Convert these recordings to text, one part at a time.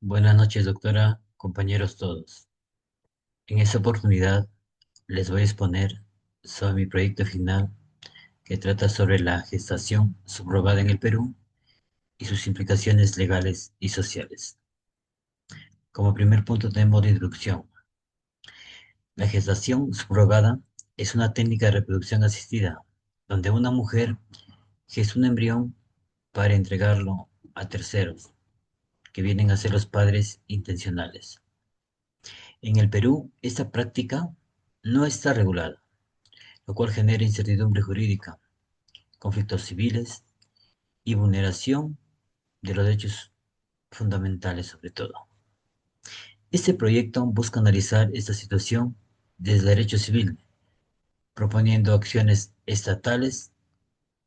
Buenas noches, doctora, compañeros todos. En esta oportunidad les voy a exponer sobre mi proyecto final que trata sobre la gestación subrogada en el Perú y sus implicaciones legales y sociales. Como primer punto tenemos de introducción. La gestación subrogada es una técnica de reproducción asistida donde una mujer gesta un embrión para entregarlo a terceros, que vienen a ser los padres intencionales. En el Perú, esta práctica no está regulada, lo cual genera incertidumbre jurídica, conflictos civiles y vulneración de los derechos fundamentales sobre todo. Este proyecto busca analizar esta situación desde el derecho civil, proponiendo acciones estatales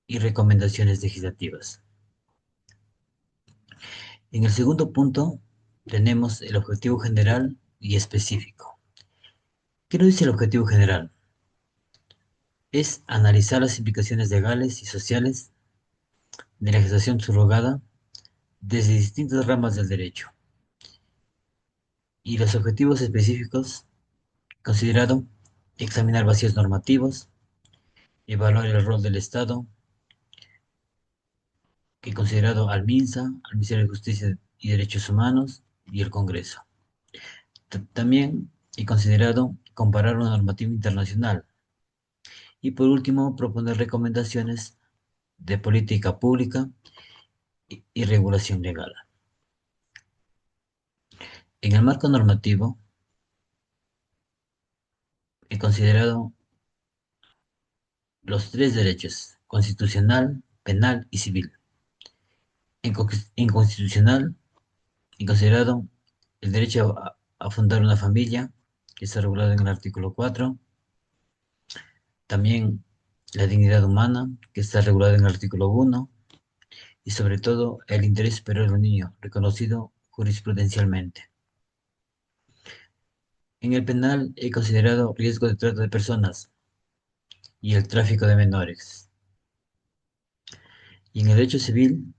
y recomendaciones legislativas. En el segundo punto tenemos el objetivo general y específico. ¿Qué nos dice el objetivo general? Es analizar las implicaciones legales y sociales de la gestación subrogada desde distintas ramas del derecho. Y los objetivos específicos consideraron examinar vacíos normativos, evaluar el rol del Estado, que considerado al MINSA, al Ministerio de Justicia y Derechos Humanos y el Congreso. También he considerado comparar una normativa internacional y por último proponer recomendaciones de política pública y regulación legal. En el marco normativo he considerado los tres derechos, constitucional, penal y civil. En constitucional, he considerado el derecho a fundar una familia, que está regulado en el artículo 4, también la dignidad humana, que está regulada en el artículo 1, y sobre todo el interés superior del niño, reconocido jurisprudencialmente. En el penal he considerado riesgo de trata de personas y el tráfico de menores. Y en el derecho civil,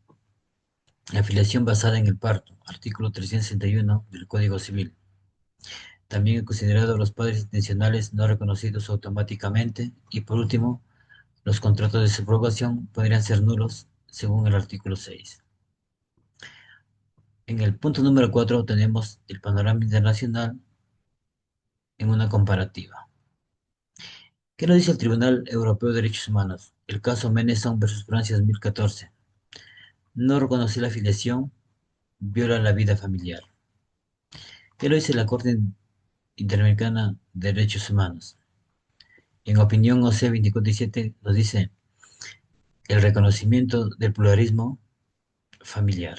la afiliación basada en el parto, artículo 361 del Código Civil. También he considerado los padres intencionales no reconocidos automáticamente y por último, los contratos de subrogación podrían ser nulos según el artículo 6. En el punto número 4 tenemos el panorama internacional en una comparativa. ¿Qué nos dice el Tribunal Europeo de Derechos Humanos? El caso Meneson versus Francia 2014. No reconocer la filiación viola la vida familiar. ¿Qué nos dice la Corte Interamericana de Derechos Humanos? En opinión OC 24/7 nos dice el reconocimiento del pluralismo familiar.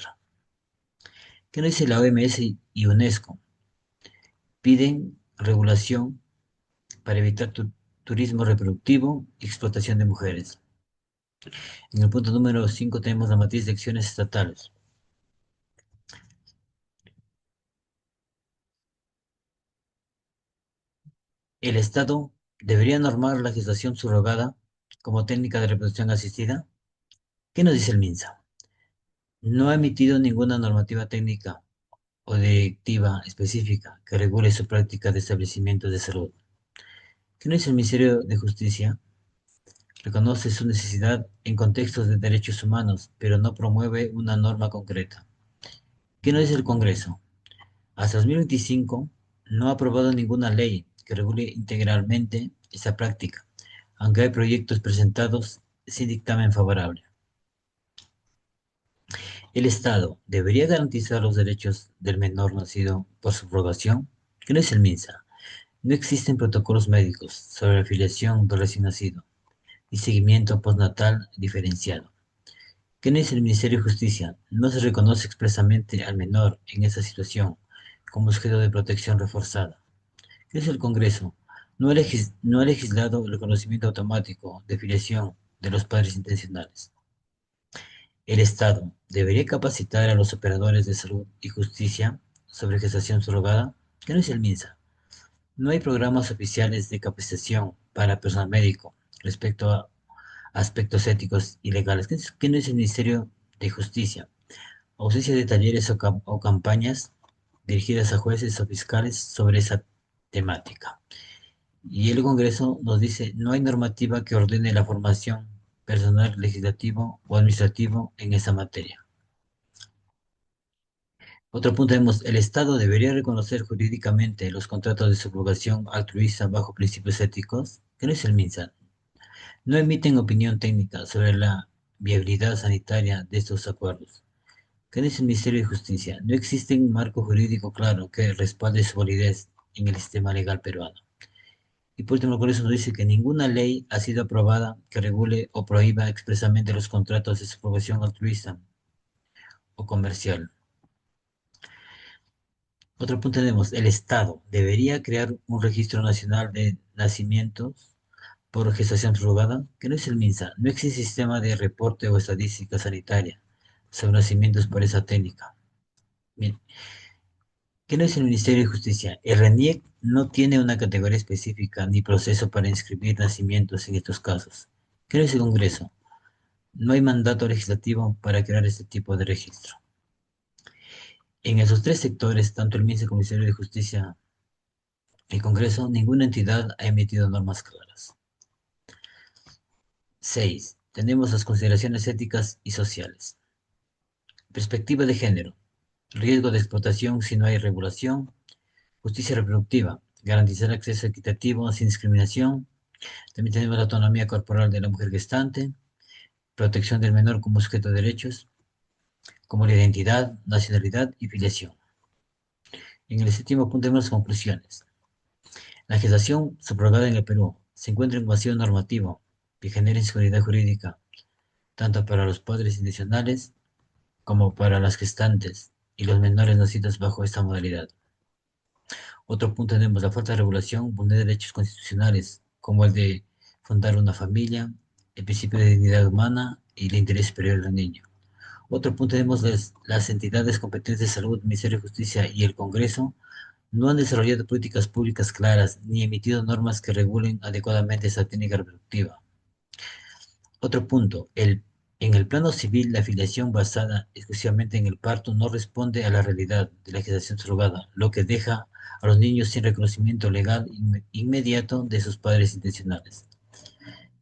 ¿Qué nos dice la OMS y UNESCO? Piden regulación para evitar turismo reproductivo y explotación de mujeres. En el punto número 5 tenemos la matriz de acciones estatales. ¿El Estado debería normar la gestación subrogada como técnica de reproducción asistida? ¿Qué nos dice el MINSA? No ha emitido ninguna normativa técnica o directiva específica que regule su práctica de establecimientos de salud. ¿Qué nos dice el Ministerio de Justicia? Reconoce su necesidad en contextos de derechos humanos, pero no promueve una norma concreta. ¿Qué nos dice el Congreso? Hasta 2025 no ha aprobado ninguna ley que regule integralmente esa práctica, aunque hay proyectos presentados sin dictamen favorable. ¿El Estado debería garantizar los derechos del menor nacido por subrogación? ¿Qué no es el MINSA? No existen protocolos médicos sobre la filiación del recién nacido y seguimiento postnatal diferenciado. ¿Qué no es el Ministerio de Justicia? No se reconoce expresamente al menor en esa situación como sujeto de protección reforzada. ¿Qué es el Congreso? No ha legislado el reconocimiento automático de filiación de los padres intencionales. El Estado debería capacitar a los operadores de salud y justicia sobre gestación surrogada. ¿Qué no es el MINSA? No hay programas oficiales de capacitación para personal médico respecto a aspectos éticos y legales. ¿Qué no es el Ministerio de Justicia? Ausencia de talleres o campañas dirigidas a jueces o fiscales sobre esa temática. Y el Congreso nos dice, no hay normativa que ordene la formación personal legislativo o administrativo en esa materia. Otro punto vemos, el Estado debería reconocer jurídicamente los contratos de subrogación altruista bajo principios éticos, que no es el MINSA. No emiten opinión técnica sobre la viabilidad sanitaria de estos acuerdos. ¿Qué dice el Ministerio de Justicia? No existe un marco jurídico claro que respalde su validez en el sistema legal peruano. Y por último, con eso nos dice que ninguna ley ha sido aprobada que regule o prohíba expresamente los contratos de subrogación altruista o comercial. Otro punto tenemos, el Estado debería crear un registro nacional de nacimientos por gestación subrogada, que no es el MINSA. No existe sistema de reporte o estadística sanitaria sobre nacimientos por esa técnica. Bien, ¿qué no es el Ministerio de Justicia? El RENIEC no tiene una categoría específica ni proceso para inscribir nacimientos en estos casos. ¿Qué no es el Congreso? No hay mandato legislativo para crear este tipo de registro. En esos tres sectores, tanto el MINSA como el Ministerio de Justicia y el Congreso, ninguna entidad ha emitido normas claras. 6. Tenemos las consideraciones éticas y sociales. Perspectiva de género. Riesgo de explotación si no hay regulación. Justicia reproductiva. Garantizar acceso equitativo sin discriminación. También tenemos la autonomía corporal de la mujer gestante. Protección del menor como sujeto de derechos, como la identidad, nacionalidad y filiación. En el séptimo punto tenemos las conclusiones. La gestación subrogada en el Perú se encuentra en un vacío normativo que genera inseguridad jurídica, tanto para los padres intencionales como para las gestantes y los menores nacidos bajo esta modalidad. Otro punto tenemos la falta de regulación, vulnera derechos constitucionales, como el de fundar una familia, el principio de dignidad humana y el interés superior del niño. Otro punto tenemos las entidades competentes de salud, Ministerio de Justicia y el Congreso no han desarrollado políticas públicas claras ni emitido normas que regulen adecuadamente esa técnica reproductiva. Otro punto, en el plano civil, la afiliación basada exclusivamente en el parto no responde a la realidad de la gestación subrogada, lo que deja a los niños sin reconocimiento legal inmediato de sus padres intencionales.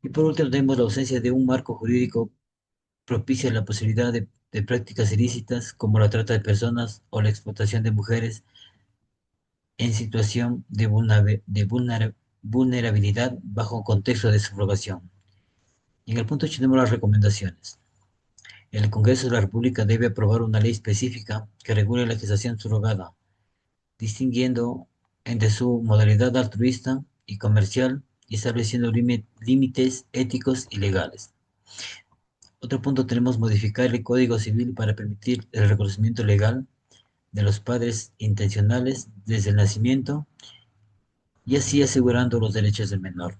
Y por último, tenemos la ausencia de un marco jurídico propicia la posibilidad de prácticas ilícitas como la trata de personas o la explotación de mujeres en situación de vulnerabilidad bajo un contexto de subrogación. Y en el punto 8 tenemos las recomendaciones. El Congreso de la República debe aprobar una ley específica que regule la gestación subrogada, distinguiendo entre su modalidad altruista y comercial y estableciendo límites éticos y legales. Otro punto tenemos modificar el Código Civil para permitir el reconocimiento legal de los padres intencionales desde el nacimiento y así asegurando los derechos del menor.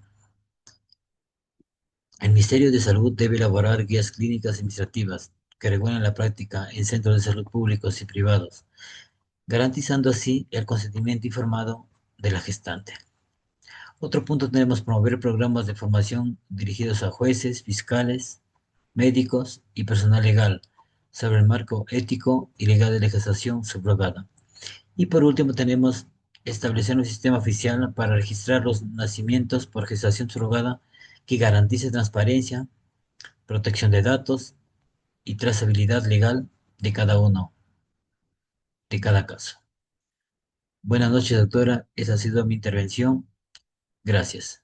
El Ministerio de Salud debe elaborar guías clínicas administrativas que regulen la práctica en centros de salud públicos y privados, garantizando así el consentimiento informado de la gestante. Otro punto tenemos promover programas de formación dirigidos a jueces, fiscales, médicos y personal legal sobre el marco ético y legal de la gestación subrogada. Y por último tenemos establecer un sistema oficial para registrar los nacimientos por gestación subrogada que garantice transparencia, protección de datos y trazabilidad legal de cada uno, de cada caso. Buenas noches, doctora. Esa ha sido mi intervención. Gracias.